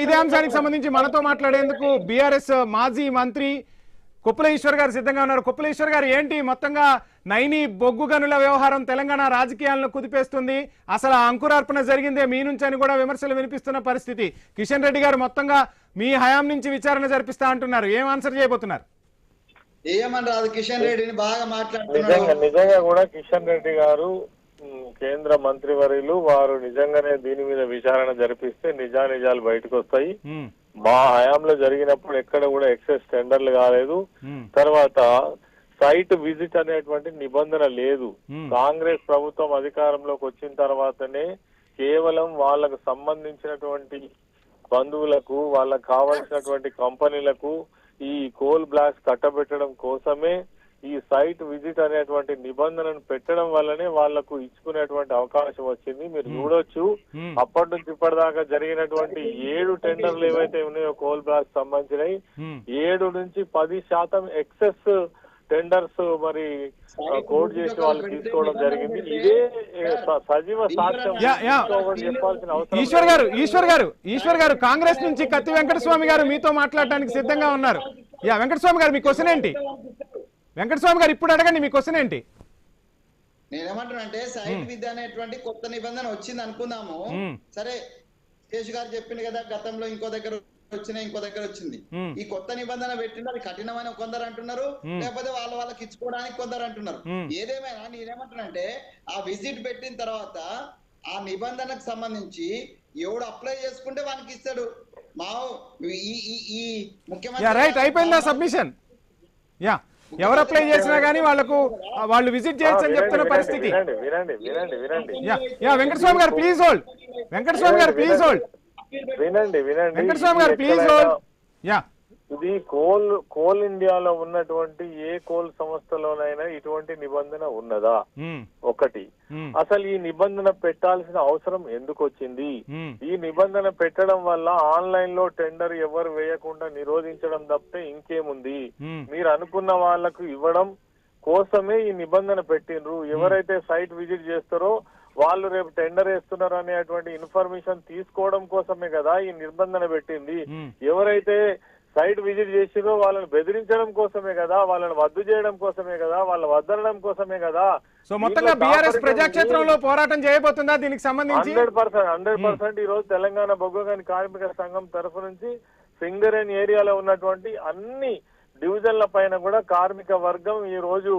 ఇదే అంశానికి సంబంధించి మనతో మాట్లాడేందుకు బీఆర్ఎస్ మాజీ మంత్రి కొప్పుల ఈశ్వర్ గారు సిద్ధంగా ఉన్నారు. కొప్పుల ఈశ్వర్ గారు, ఏంటి మొత్తంగా నైని బొగ్గు గనుల వ్యవహారం తెలంగాణ రాజకీయాలను కుదిపేస్తుంది, అసలు అంకురార్పణ జరిగిందే మీ నుంచి అని కూడా విమర్శలు వినిపిస్తున్న పరిస్థితి. కిషన్ రెడ్డి గారు మొత్తంగా మీ హయాం నుంచి విచారణ జరిపిస్తా అంటున్నారు. ఏం ఆన్సర్ చేయబోతున్నారు? ఏమని రాదు, కిషన్ రెడ్డిని బాగా మాట్లాడుతున్నారు. నిజంగా కూడా కిషన్ రెడ్డి గారు కేంద్ర మంత్రివర్యులు వారు నిజంగానే దీని మీద విచారణ జరిపిస్తే నిజానిజాలు బయటకు వస్తాయి. మా హయాంలో జరిగినప్పుడు ఎక్కడ కూడా ఎక్సెస్ టెండర్లు కాలేదు. తర్వాత సైట్ విజిట్ అనేటువంటి నిబంధన లేదు. కాంగ్రెస్ ప్రభుత్వం అధికారంలోకి వచ్చిన తర్వాతనే కేవలం వాళ్ళకు సంబంధించినటువంటి బంధువులకు, వాళ్ళకు కావాల్సినటువంటి కంపెనీలకు ఈ కోల్ బ్లాక్స్ కట్టబెట్టడం కోసమే ఈ సైట్ విజిట్ అనేటువంటి నిబంధనను పెట్టడం వల్లనే వాళ్లకు ఇచ్చుకునేటువంటి అవకాశం వచ్చింది. మీరు చూడొచ్చు, అప్పటి నుంచి ఇప్పటిదాకా జరిగినటువంటి 7 టెండర్లు ఏవైతే ఉన్నాయో కోల్ బ్లాక్స్ సంబంధించినవి 7 నుంచి 10% ఎక్సెస్ టెండర్స్ మరి కోడ్ చేసి వాళ్ళు తీసుకోవడం జరిగింది. ఇదే సజీవ సాక్ష్యం చెప్పాల్సిన అవసరం. ఈశ్వర్ గారు కాంగ్రెస్ నుంచి కత్తి వెంకటస్వామి గారు మీతో మాట్లాడడానికి సిద్ధంగా ఉన్నారు. వెంకటస్వామి గారు, మీ క్వశ్చన్ ఏంటి? వెంకటస్వామి గారు, ఇప్పుడు అడగండి, మీ క్వశ్చన్ ఏంటి? నేనేమంటానంటే సైట్ విద్య అనేటువంటి కొత్త నిబంధన వచ్చింది అనుకుందాము. సరే, శేష్ గారు చెప్పింది కదా, గతంలో ఇంకో దగ్గర వచ్చినా ఇంకో దగ్గర వచ్చింది. ఈ కొత్త నిబంధన పెట్టింది, అది కఠినమని కొందరు అంటున్నారు, లేకపోతే వాళ్ళకి ఇచ్చుకోవడానికి కొందరు అంటున్నారు. ఏదేమైనా నేనేమంటానంటే ఆ విజిట్ పెట్టిన తర్వాత ఆ నిబంధనకు సంబంధించి ఎవడు అప్లై చేసుకుంటే వానికి ఇస్తాడు. మా ఈ ముఖ్యమంత్రి అయిపోయిందా సబ్మిషన్? ఎవరు అప్లై చేసినా గానీ వాళ్ళు విజిట్ చేయొచ్చు అని చెప్తున్న పరిస్థితి. వెంకటస్వామి గారు ప్లీజ్ హోల్డ్. వెంకటస్వామి గారు ప్లీజ్ హోల్డ్. వెంకటస్వామి గారు ప్లీజ్ హోల్డ్. ఇది కోల్ ఇండియాలో ఉన్నటువంటి ఏ కోల్ సంస్థలోనైనా ఇటువంటి నిబంధన ఉన్నదా? ఒకటి, అసలు ఈ నిబంధన పెట్టాల్సిన అవసరం ఎందుకు వచ్చింది? ఈ నిబంధన పెట్టడం వల్ల ఆన్లైన్ లో టెండర్ ఎవరు వేయకుండా నిరోధించడం తప్పితే ఇంకేముంది? మీరు అనుకున్న వాళ్లకు ఇవ్వడం కోసమే ఈ నిబంధన పెట్టినరు. ఎవరైతే సైట్ విజిట్ చేస్తారో వాళ్ళు రేపు టెండర్ వేస్తున్నారు అనేటువంటి ఇన్ఫర్మేషన్ తీసుకోవడం కోసమే కదా ఈ నిబంధన పెట్టింది. ఎవరైతే సైట్ విజిట్ చేసిరో వాళ్ళని బెదిరించడం కోసమే కదా, వాళ్ళని వద్దు చేయడం కోసమే కదా, వాళ్ళ వద్దనడం కోసమే కదా. సో మొత్తంగా బీఆర్ఎస్ ప్రజాక్షేత్రంలో పోరాటం చేయబోతుందా దీనికి సంబంధించి? 100% ఈ రోజు తెలంగాణ బొగ్గు గని కార్మిక సంఘం తరఫు నుంచి సింగరేణి ఏరియాలో ఉన్నటువంటి అన్ని డివిజన్ల పైన కూడా కార్మిక వర్గం ఈ రోజు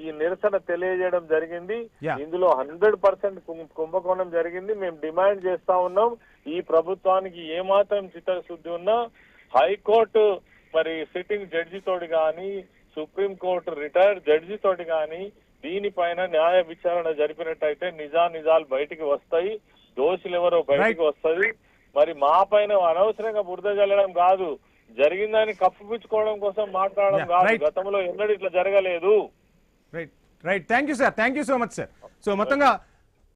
ఈ నిరసన తెలియజేయడం జరిగింది. ఇందులో 100% కుంభకోణం జరిగింది. మేము డిమాండ్ చేస్తా ఉన్నాం, ఈ ప్రభుత్వానికి ఏమాత్రం చిత్తశుద్ధి ఉన్నా హైకోర్టు మరి సిట్టింగ్ జడ్జి తోటి గాని, సుప్రీం కోర్టు రిటైర్డ్ జడ్జి తోటి గాని దీనిపైన న్యాయ విచారణ జరిపినట్టయితే నిజాలు బయటికి వస్తాయి, దోషులు ఎవరో బయటికి వస్తుంది. మరి మా పైన అనవసరంగా బురద జల్లడం కాదు, జరిగిందని కప్పుపుచ్చుకోవడం కోసం మాట్లాడడం కాదు. గతంలో ఎన్నడూ ఇట్లా జరగలేదు. Right, thank you sir, thank you so much sir. So మొత్తంగా